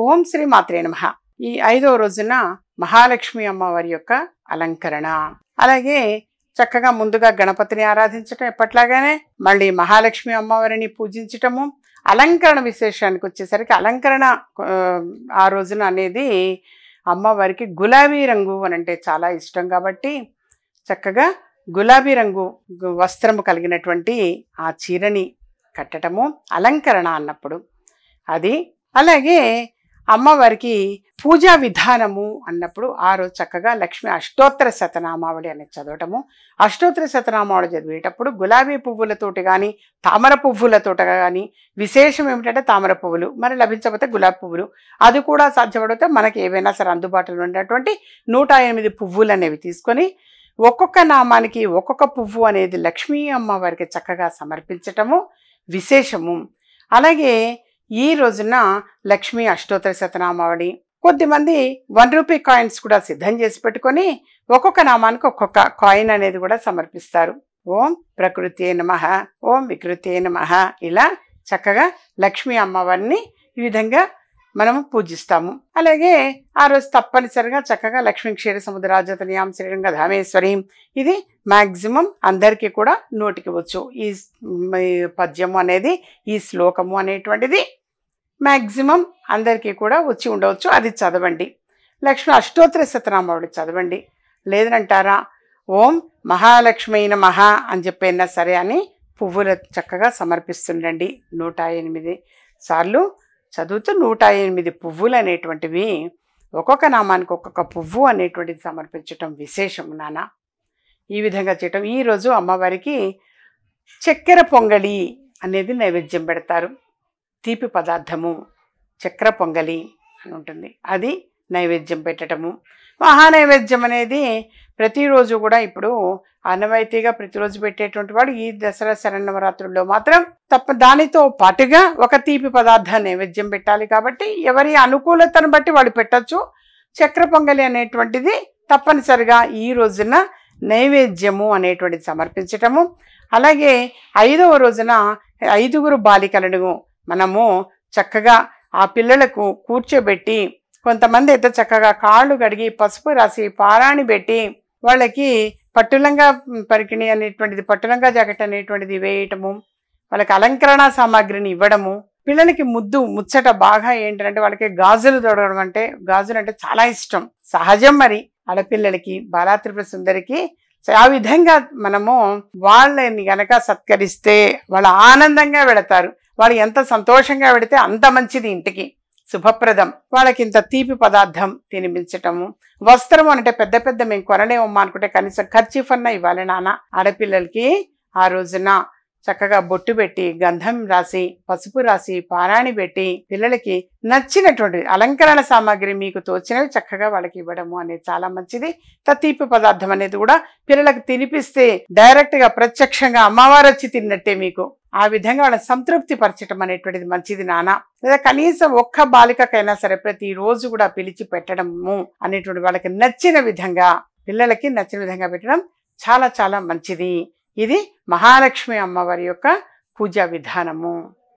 ఓం శ్రీ మాత్రే నమః. ఈ 5వ రోజున మహాలక్ష్మి అమ్మవారి యొక్క అలంకరణ. అలాగే చక్కగా ముందుగా గణపతిని ఆరాధించటం ఎప్పట్లాగానే, మళ్ళీ మహాలక్ష్మి అమ్మవారిని పూజించటము. అలంకరణ విశేషానికి వచ్చేసరికి అలంకరణ ఆ రోజున అనేది అమ్మవారికి గులాబీ రంగు అని అంటే చాలా ఇష్టం కాబట్టి చక్కగా గులాబీ రంగు వస్త్రము కలిగినటువంటి ఆ చీరని కట్టడము అలంకరణ అన్నప్పుడు అది. అలాగే అమ్మవారికి పూజా విధానము అన్నప్పుడు ఆ రోజు చక్కగా లక్ష్మి అష్టోత్తర శతనామావళి అనేది చదవటము. అష్టోత్తర శతనామావళి చదివేటప్పుడు గులాబీ పువ్వులతోటి కానీ తామర పువ్వులతోట కానీ, విశేషం ఏమిటంటే తామర పువ్వులు, మరి లభించకపోతే గులాబీ పువ్వులు, అది కూడా సాధ్యపడితే మనకి ఏవైనా సరే అందుబాటులో ఉన్నటువంటి 108 పువ్వులు అనేవి తీసుకొని ఒక్కొక్క నామానికి ఒక్కొక్క పువ్వు అనేది లక్ష్మీ అమ్మవారికి చక్కగా సమర్పించటము విశేషము. అలాగే ఈ రోజున లక్ష్మీ అష్టోత్తర శతనామావళి, కొద్దిమంది 1 రూపీ కాయిన్స్ కూడా సిద్ధం చేసి పెట్టుకొని ఒక్కొక్క నామానికి ఒక్కొక్క కాయిన్ అనేది కూడా సమర్పిస్తారు. ఓం ప్రకృతే నమః, ఓం వికృతే నమః, ఇలా చక్కగా లక్ష్మీ అమ్మవారిని ఈ విధంగా మనము పూజిస్తాము. అలాగే ఆ రోజు తప్పనిసరిగా చక్కగా లక్ష్మీ క్షీర సముద్రాజతనియాం శ్రీరంగ ధామేశ్వరీం, ఇది మ్యాక్సిమం అందరికీ కూడా నోటికి వచ్చు. ఈ పద్యము అనేది, ఈ శ్లోకము అనేటువంటిది మ్యాక్సిమం అందరికీ కూడా వచ్చి ఉండవచ్చు. అది చదవండి. లక్ష్మి అష్టోత్తర శతనామావళి చదవండి. లేదంటారా ఓం మహాలక్ష్మి నమః అని చెప్పైనా సరే అని పువ్వులు చక్కగా సమర్పిస్తుండండి. 108 సార్లు చదువుతూ 108 పువ్వులు అనేటువంటివి ఒక్కొక్క నామానికి ఒక్కొక్క పువ్వు అనేటువంటిది సమర్పించటం విశేషం నాన్న. ఈ విధంగా చేయటం. ఈరోజు అమ్మవారికి చక్కెర పొంగలి అనేది నైవేద్యం పెడతారు. తీపి పదార్థము చక్కెర పొంగలి అని ఉంటుంది, అది నైవేద్యం పెట్టడము. మహానైవేద్యం అనేది ప్రతిరోజు కూడా ఇప్పుడు ఆనవాయితీగా ప్రతిరోజు పెట్టేటువంటి వాడు ఈ దసరా శరన్నవరాత్రుల్లో మాత్రం దానితో పాటుగా ఒక తీపి పదార్థాన్ని నైవేద్యం పెట్టాలి. కాబట్టి ఎవరి అనుకూలతను బట్టి వాడు పెట్టచ్చు. చక్కెర పొంగలి అనేటువంటిది తప్పనిసరిగా ఈ రోజున నైవేద్యము అనేటువంటిది సమర్పించటము. అలాగే 5వ రోజున 5గురు బాలికలను మనము చక్కగా ఆ పిల్లలకు కూర్చోబెట్టి, కొంతమంది అయితే చక్కగా కాళ్ళు కడిగి పసుపు రాసి పారాణి పెట్టి వాళ్ళకి పట్టులంగా పరికిణి అనేటువంటిది, పట్టులంగా జాకెట్ అనేటువంటిది వేయటము, వాళ్ళకి అలంకరణ సామాగ్రిని ఇవ్వడము. పిల్లలకి ముచ్చట బాగా ఏంటంటే వాళ్ళకి గాజులు తొడగడం అంటే, గాజులు అంటే చాలా ఇష్టం, సహజం. మరి ఆడపిల్లలకి బాలాత్రిపుర సుందరికి ఆ విధంగా మనము వాళ్ళని గనక సత్కరిస్తే వాళ్ళు ఆనందంగా వెళతారు. వాళ్ళు ఎంత సంతోషంగా వెళితే అంత మంచిది, ఇంటికి శుభప్రదం. వాళ్ళకి ఇంత తీపి పదార్థం తినిపించటము. వస్త్రం అంటే పెద్ద పెద్ద మేము కొనలేమమ్మా అనుకుంటే కనీసం కర్చీఫ్ అన్నా ఇవ్వాలి నాన్న. ఆడపిల్లలకి ఆ రోజున చక్కగా బొట్టు పెట్టి, గంధం రాసి, పసుపు రాసి, పారాణి పెట్టి, పిల్లలకి నచ్చినటువంటి అలంకరణ సామాగ్రి మీకు తోచినవి చక్కగా వాళ్ళకి ఇవ్వడము అనేది చాలా మంచిది. తీపి పదార్థం అనేది కూడా పిల్లలకు తినిపిస్తే డైరెక్ట్గా ప్రత్యక్షంగా అమ్మవారు వచ్చి తిన్నట్టే మీకు. ఆ విధంగా వాళ్ళని సంతృప్తి పరచడం అనేటువంటిది మంచిది నాన్న. లేదా కనీసం ఒక్క బాలికకైనా సరే ప్రతిరోజు కూడా పిలిచి పెట్టడము అనేటువంటి వాళ్ళకి నచ్చిన విధంగా, పిల్లలకి నచ్చిన విధంగా పెట్టడం చాలా చాలా మంచిది. ఇది మహాలక్ష్మి అమ్మవారి యొక్క పూజా విధానము.